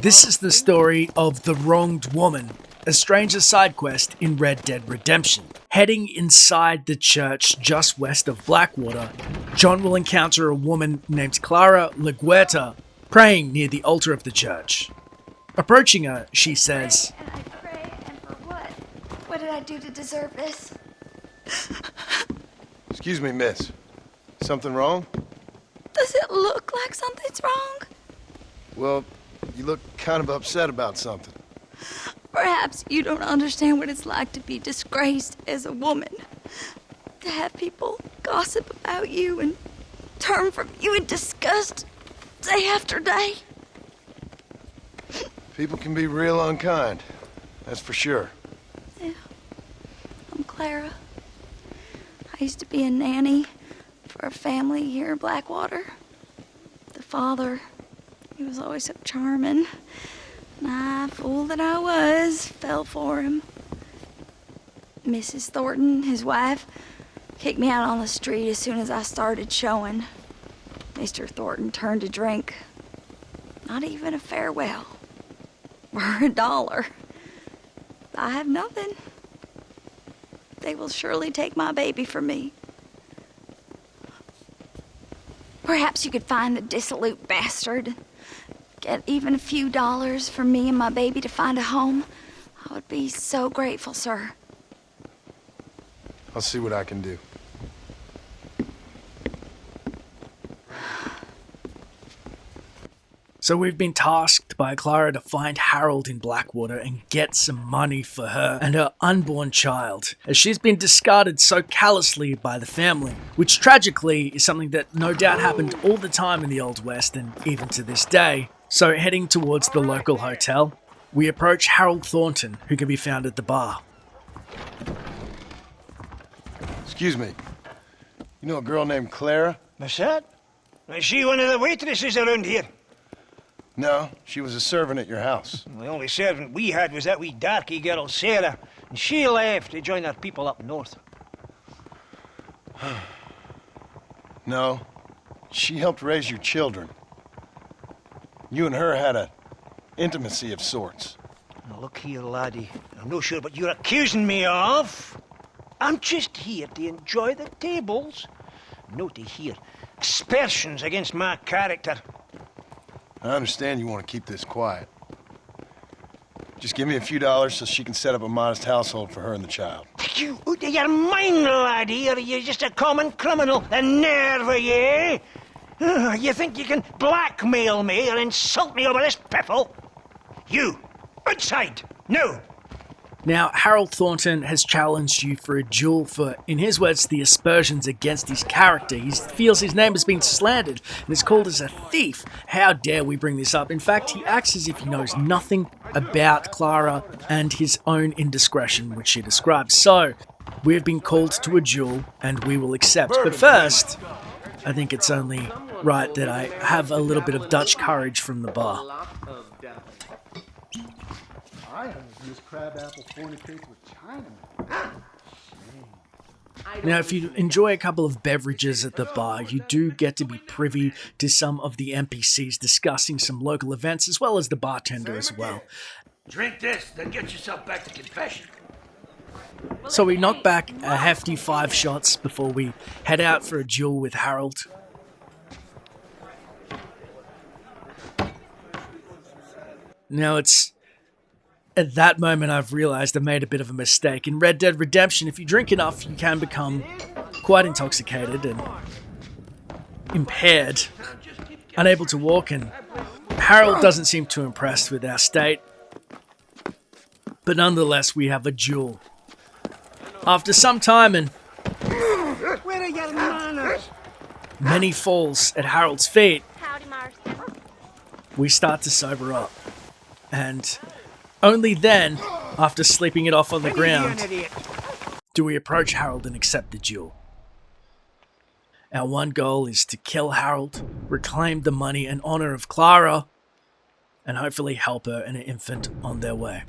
This is the story of The Wronged Woman, a stranger side quest in Red Dead Redemption. Heading inside the church just west of Blackwater, John will encounter a woman named Clara Laguerta praying near the altar of the church. Approaching her, she says, And I pray, and for what? What did I do to deserve this? Excuse me, miss. Something wrong? Does it look like something's wrong? Well, you look kind of upset about something. Perhaps you don't understand what it's like to be disgraced as a woman. To have people gossip about you and turn from you in disgust day after day. People can be real unkind. That's for sure. Yeah. I'm Clara. I used to be a nanny for a family here in Blackwater. The father, he was always so charming. And I, fool that I was, fell for him. Mrs. Thornton, his wife, kicked me out on the street as soon as I started showing. Mr. Thornton turned to drink. Not even a farewell. Or $1. I have nothing. They will surely take my baby from me. Perhaps you could find the dissolute bastard. Get even a few dollars for me and my baby to find a home. I would be so grateful, sir. I'll see what I can do. So we've been tasked by Clara to find Harold in Blackwater and get some money for her and her unborn child, as she's been discarded so callously by the family, which tragically is something that no doubt happened all the time in the Old West and even to this day. So heading towards the local hotel, we approach Harold Thornton, who can be found at the bar. Excuse me. You know a girl named Clara? What's that? Is she one of the waitresses around here? No, she was a servant at your house. The only servant we had was that wee darky girl, Sarah, and she left to join our people up north. No, she helped raise your children. You and her had an intimacy of sorts. Now look here, laddie. I'm not sure what you're accusing me of. I'm just here to enjoy the tables, not to hear aspersions against my character. I understand you want to keep this quiet. Just give me a few dollars so she can set up a modest household for her and the child. You out of your mind, laddie, or are you just a common criminal? The nerve of you! You think you can blackmail me or insult me over this piffle? You, outside, no! Now, Harold Thornton has challenged you for a duel for, in his words, the aspersions against his character. He feels his name has been slandered and is called as a thief. How dare we bring this up? In fact, he acts as if he knows nothing about Clara and his own indiscretion, which she describes. So, we have been called to a duel and we will accept. But first, I think it's only right that I have a little bit of Dutch courage from the bar. I haven't used crabapple fornicates with Chinamen. Now, if you enjoy a couple of beverages at the bar, you do get to be privy to some of the NPCs discussing some local events, as well as the bartender as well. Drink this, then get yourself back to confession. So we knock back a hefty 5 shots before we head out for a duel with Harold. Now it's at that moment I've realized I made a bit of a mistake. In Red Dead Redemption, if you drink enough, you can become quite intoxicated and impaired, unable to walk, and Harold doesn't seem too impressed with our state. But nonetheless, we have a duel. After some time and Where are your manners? many falls at Harold's feet, Howdy, Marston. we start to sober up. And only then, after sleeping it off on the ground, do we approach Harold and accept the duel. Our one goal is to kill Harold, reclaim the money and honor of Clara, and hopefully help her and her infant on their way.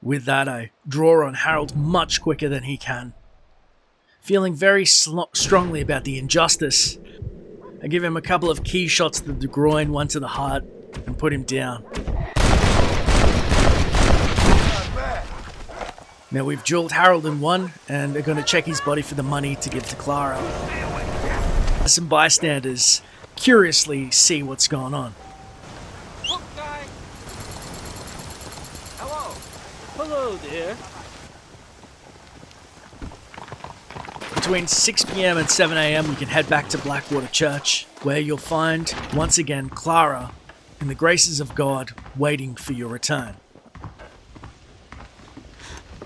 With that, I draw on Harold much quicker than he can. Feeling very strongly about the injustice I give him a couple of key shots to the groin, one to the heart, and put him down. Now we've jeweled Harold in one, and they're going to check his body for the money to give to Clara. Some bystanders curiously see what's going on. Look, guy. Hello. Hello there. Between 6 p.m. and 7 a.m. you can head back to Blackwater Church, where you'll find, once again, Clara, in the graces of God, waiting for your return.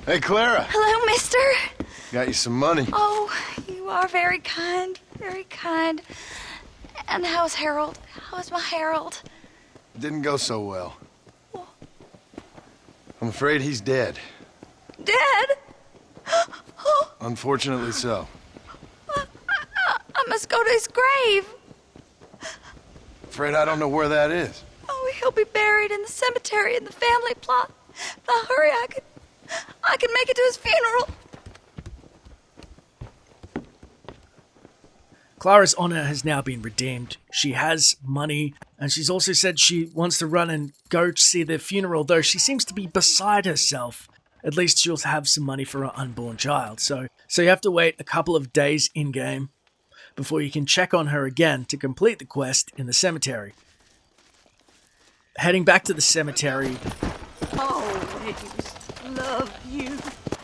Hey, Clara. Hello, mister. Got you some money. Oh, you are very kind, very kind. And how's Harold? How's my Harold? Didn't go so well. I'm afraid he's dead. Dead? Oh, Unfortunately so. I must go to his grave. Afraid I don't know where that is. Oh, he'll be buried in the cemetery in the family plot. If I hurry, I can make it to his funeral. Clara's honor has now been redeemed. She has money, and she's also said she wants to run and go to see the funeral, though she seems to be beside herself. At least she'll have some money for her unborn child. So you have to wait a couple of days in-game before you can check on her again to complete the quest in the cemetery. Heading back to the cemetery, Always love you.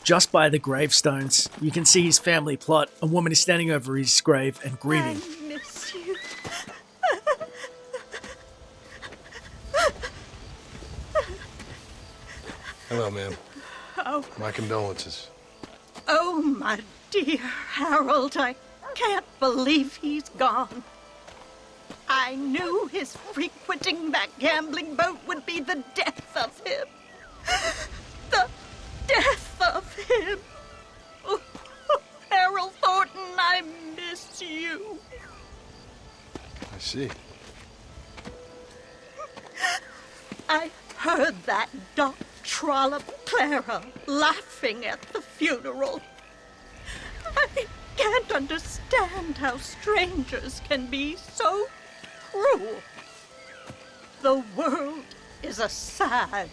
just by the gravestones, you can see his family plot. A woman is standing over his grave and grieving. I miss you. Hello, ma'am. Oh, My condolences. oh, my dear Harold, I can't believe he's gone. I knew his frequenting that gambling boat would be the death of him. The death of him. Oh, Harold Thornton, I miss you. I see. I heard that Doc Trollop Clara laughing at the funeral. I can't understand how strangers can be so cruel. The world is a sad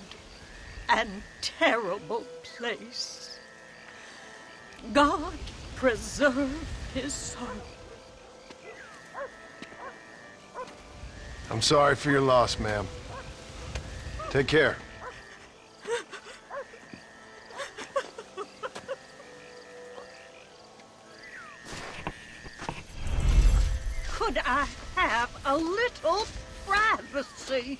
and terrible place. God preserve his soul. I'm sorry for your loss, ma'am. Take care. Could I have a little privacy?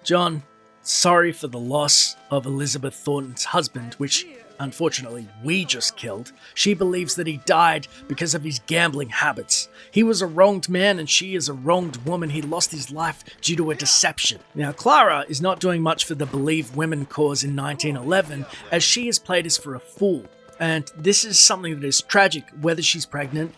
John, sorry for the loss of Elizabeth Thornton's husband, which unfortunately we just killed. She believes that he died because of his gambling habits. He was a wronged man and she is a wronged woman. He lost his life due to a deception. Now, Clara is not doing much for the Believe Women cause in 1911, as she is played as for a fool. And this is something that is tragic. Whether she's pregnant,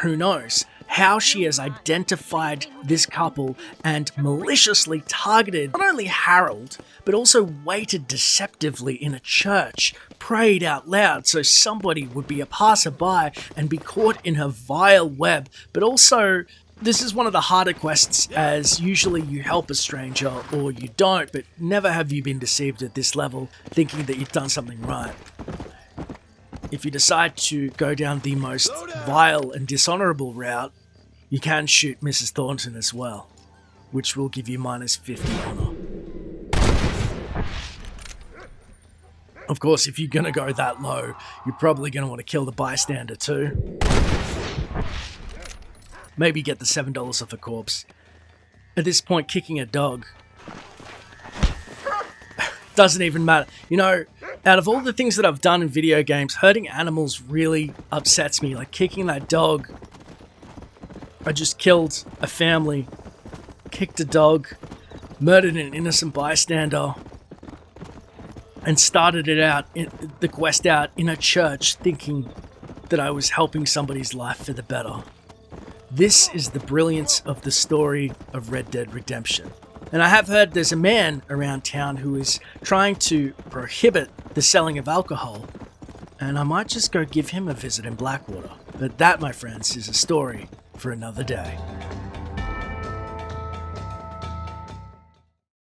who knows? How she has identified this couple and maliciously targeted not only Harold, but also waited deceptively in a church, prayed out loud so somebody would be a passerby and be caught in her vile web. But also, this is one of the harder quests, as usually you help a stranger or you don't, but never have you been deceived at this level thinking that you've done something right. If you decide to go down the most vile and dishonorable route, you can shoot Mrs. Thornton as well, which will give you minus 50 honor. Of course, if you're going to go that low, you're probably going to want to kill the bystander too. Maybe get the $7 off a corpse. At this point, kicking a dog doesn't even matter. You know, out of all the things that I've done in video games, hurting animals really upsets me. Like kicking that dog. I just killed a family, kicked a dog, murdered an innocent bystander, and started the quest out in a church thinking that I was helping somebody's life for the better. This is the brilliance of the story of Red Dead Redemption. And I have heard there's a man around town who is trying to prohibit the selling of alcohol, and I might just go give him a visit in Blackwater. But that, my friends, is a story for another day.